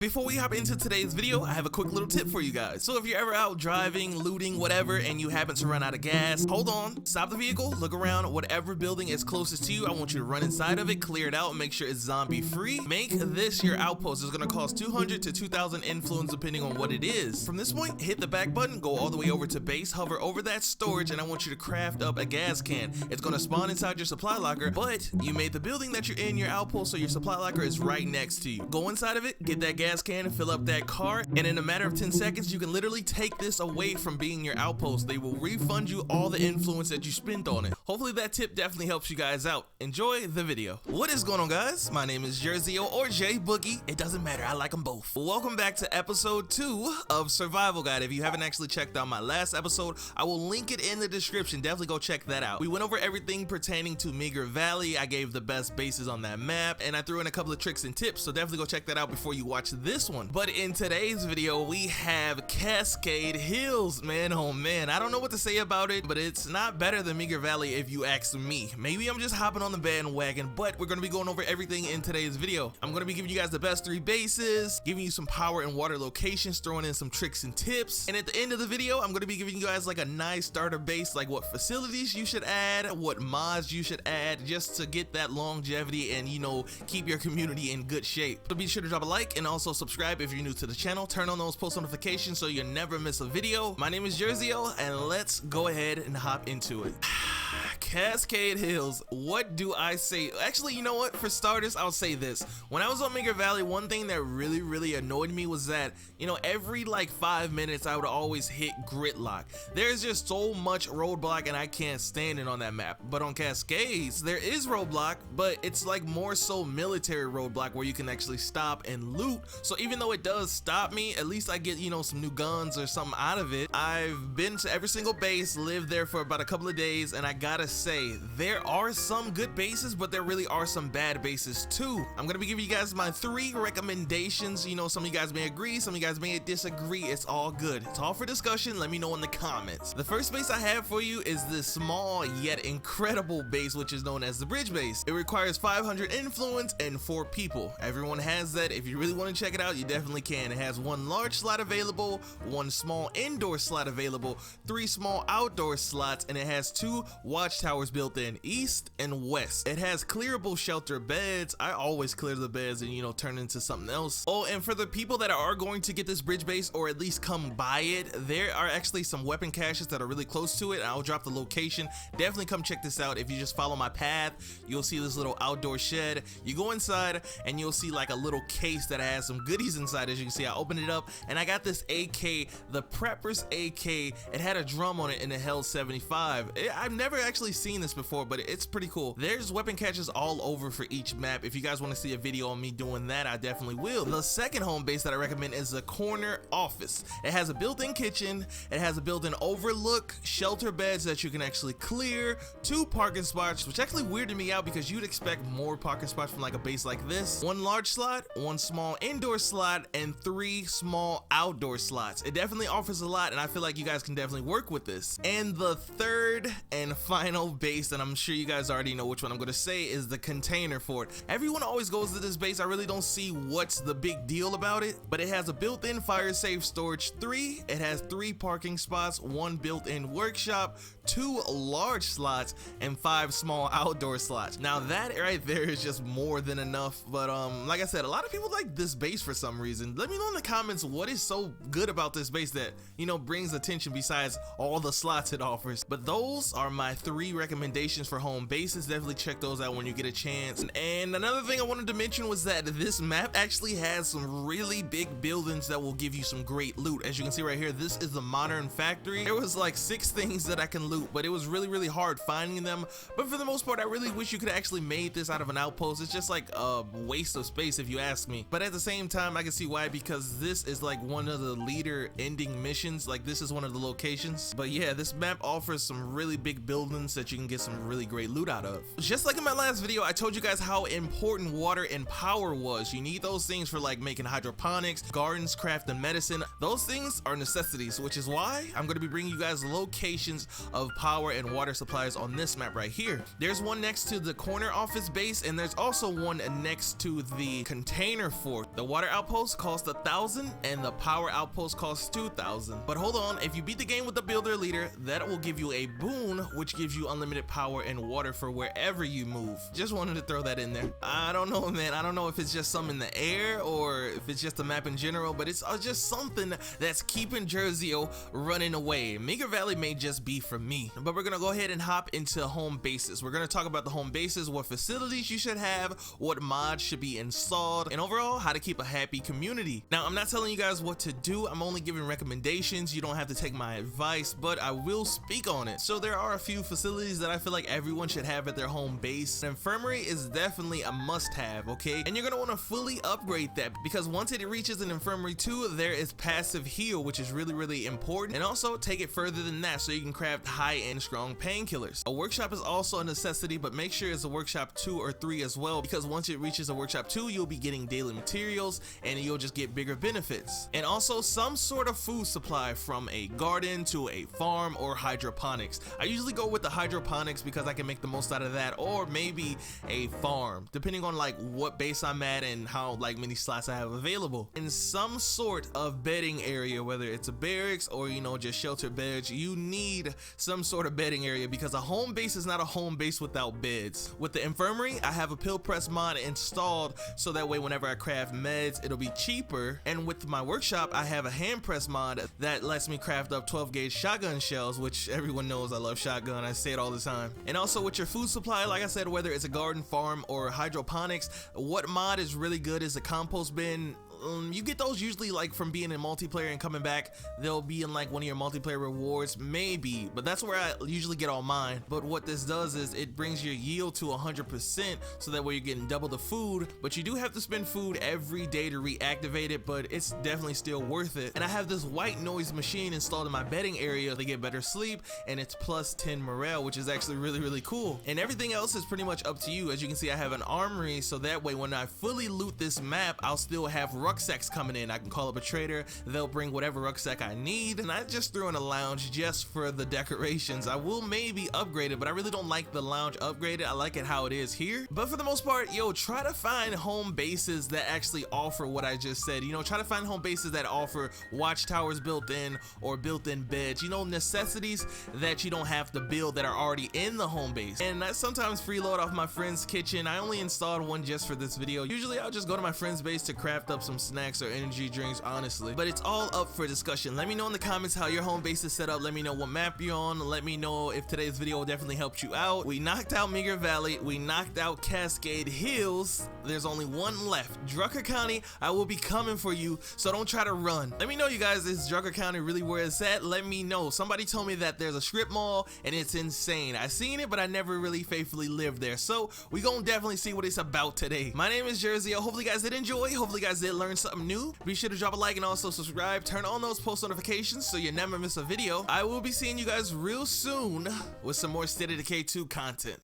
Before we hop into today's video, I have a quick little tip for you guys. So if you're ever out driving, looting, whatever, and you happen to run out of gas, hold on, stop the vehicle, look around, whatever building is closest to you, I want you to run inside of it, clear it out, and make sure it's zombie free. Make this your outpost. It's gonna cost 200 to 2,000 influence depending on what it is. From this point, hit the back button, go all the way over to base, hover over that storage, and I want you to craft up a gas can. It's gonna spawn inside your supply locker, but you made the building that you're in your outpost, so your supply locker is right next to you. Go inside of it, get that gas can and fill up that car, and in a matter of 10 seconds you can literally take this away from being your outpost. They will refund you all the influence that you spent on it. Hopefully that tip definitely helps you guys out. Enjoy the video. What is going on, guys? My name is Jersey-O or J Boogie. It doesn't matter, I like them both. Welcome back to episode 2 of Survival Guide. If you haven't actually checked out my last episode, I will link it in the description. Definitely go check that out. We went over everything pertaining to Meager Valley. I gave the best bases on that map, and I threw in a couple of tricks and tips, so definitely go check that out before you watch this one. But in today's video, we have Cascade Hills. Man, oh man, I don't know what to say about it, but it's not better than Meager Valley if you ask me. Maybe I'm just hopping on the bandwagon, but we're gonna be going over everything in today's video. I'm gonna be giving you guys the best 3 bases, giving you some power and water locations, throwing in some tricks and tips, and at the end of the video, I'm gonna be giving you guys like a nice starter base, like what facilities you should add, what mods you should add, just to get that longevity and, you know, keep your community in good shape. So be sure to drop a like and also subscribe if you're new to the channel. Turn on those post notifications so you never miss a video. My name is Jersey-O, and let's go ahead and hop into it. Cascade Hills, what do I say? Actually, you know what? For starters, I'll say this. When I was on Meager Valley, one thing that really annoyed me was that, you know, every like 5 minutes I would always hit gridlock. There's just so much roadblock and I can't stand it on that map. But on Cascades, there is roadblock, but it's like more so military roadblock where you can actually stop and loot. So even though it does stop me, at least I get, you know, some new guns or something out of it. I've been to every single base, lived there for about a couple of days, and I gotta say, there are some good bases, but there really are some bad bases too. I'm gonna be giving you guys my 3 recommendations. You know, some of you guys may agree, some of you guys may disagree. It's all good. It's all for discussion. Let me know in the comments. The first base I have for you is this small yet incredible base, which is known as the bridge base. It requires 500 influence and 4 people. Everyone has that. If you really want to check it out, you definitely can. It has 1 large slot available, 1 small indoor slot available, 3 small outdoor slots, and it has 2 watchtowers built in, east and west. It has clearable shelter beds. I always clear the beds and, you know, turn into something else. Oh, and for the people that are going to get this bridge base or at least come by it, there are actually some weapon caches that are really close to it. I'll drop the location. Definitely come check this out. If you just follow my path, you'll see this little outdoor shed. You go inside and you'll see like a little case that has some goodies inside. As you can see, I opened it up and I got this AK, the Prepper's AK. It had a drum on it and it held 75. I've never actually seen this before, but it's pretty cool. There's weapon caches all over for each map. If you guys want to see a video on me doing that, I definitely will. The second home base that I recommend is the corner office. It has a built-in kitchen, it has a built-in overlook, shelter beds that you can actually clear, 2 parking spots, which actually weirded me out because you'd expect more parking spots from like a base like this, 1 large slot, 1 small indoor slot, and 3 small outdoor slots. It definitely offers a lot, and I feel like you guys can definitely work with this. And the third and final base, and I'm sure you guys already know which one I'm going to say, is the container fort. Everyone always goes to this base. I really don't see what's the big deal about it, but it has a built-in fire safe storage 3. It has 3 parking spots, 1 built-in workshop, 2 large slots, and 5 small outdoor slots. Now that right there is just more than enough. But like I said, a lot of people like this base for some reason. Let me know in the comments what is so good about this base that, you know, brings attention besides all the slots it offers. But those are my 3 recommendations for home bases. Definitely check those out when you get a chance. And another thing I wanted to mention was that this map actually has some really big buildings that will give you some great loot. As you can see right here, this is the modern factory. There was like 6 things that I can loot, but it was really hard finding them. But for the most part, I really wish you could actually made this out of an outpost. It's just like a waste of space if you ask me. But at the same time, I can see why, because this is like one of the leader ending missions. Like this is one of the locations. But yeah, this map offers some really big buildings that that you can get some really great loot out of. Just like in my last video, I told you guys how important water and power was. You need those things for like making hydroponics, gardens, craft, and medicine. Those things are necessities, which is why I'm going to be bringing you guys locations of power and water supplies on this map right here. There's one next to the corner office base, and there's also one next to the container fort. The water outpost costs 1,000 and the power outpost costs 2,000. But hold on, if you beat the game with the builder leader, that will give you a boon, which gives you unlimited power and water for wherever you move. Just wanted to throw that in there. I don't know, man. I don't know if it's just some in the air or if it's just a map in general, but it's just something that's keeping Jersey running away. Meager Valley may just be for me, but we're gonna go ahead and hop into home bases. We're gonna talk about the home bases, what facilities you should have, what mods should be installed, and overall how to keep a happy community. Now, I'm not telling you guys what to do. I'm only giving recommendations. You don't have to take my advice, but I will speak on it. So there are a few facilities that I feel like everyone should have at their home base. An infirmary is definitely a must-have, okay? And you're gonna want to fully upgrade that because once it reaches an infirmary 2, there is passive heal, which is really important. And also take it further than that so you can craft high-end strong painkillers. A workshop is also a necessity, but make sure it's a workshop 2 or 3 as well, because once it reaches a workshop 2, you'll be getting daily materials and you'll just get bigger benefits. And also some sort of food supply from a garden to a farm or hydroponics. I usually go with the hydroponics because I can make the most out of that, or maybe a farm, depending on like what base I'm at and how like many slots I have available. In some sort of bedding area, whether it's a barracks or just shelter beds, you need some sort of bedding area because a home base is not a home base without beds. With the infirmary, I have a pill press mod installed so that way whenever I craft meds, it'll be cheaper. And with my workshop, I have a hand press mod that lets me craft up 12 gauge shotgun shells, which everyone knows I love shotgun. I say it all the time. And also with your food supply, like I said, whether it's a garden, farm, or hydroponics, what mod is really good is a compost bin. You get those usually like from being in multiplayer and coming back. They'll be in like one of your multiplayer rewards, maybe, but that's where I usually get all mine. But what this does is it brings your yield to 100%, so that way you're getting double the food. But you do have to spend food every day to reactivate it, but it's definitely still worth it. And I have this white noise machine installed in my bedding area to get better sleep, and it's plus 10 morale, which is actually really cool. And everything else is pretty much up to you. As you can see, I have an armory, so that way when I fully loot this map, I'll still have rucksacks coming in. I can call up a trader, they'll bring whatever rucksack I need, and I just threw in a lounge just for the decorations. I will maybe upgrade it, but I really don't like the lounge upgraded. I like it how it is here. But for the most part, try to find home bases that actually offer what I just said. Try to find home bases that offer watchtowers built in or built-in beds, necessities that you don't have to build that are already in the home base. And I sometimes freeload off my friend's kitchen. I only installed one just for this video. Usually I'll just go to my friend's base to craft up some snacks or energy drinks, honestly. But it's all up for discussion. Let me know in the comments how your home base is set up. Let me know what map you're on. Let me know if today's video definitely helped you out. We knocked out Meager Valley. We knocked out Cascade Hills. There's only one left. Drucker County, I will be coming for you, so don't try to run. Let me know, you guys, is Drucker County really where it's at? Let me know. Somebody told me that there's a strip mall and it's insane. I seen it, but I never really faithfully lived there. So we gonna definitely see what it's about today. My name is Jersey. Hopefully you guys did enjoy. Hopefully you guys did learn something new. Be sure to drop a like and also subscribe. Turn on those post notifications so you never miss a video. I will be seeing you guys real soon with some more State of Decay 2 content.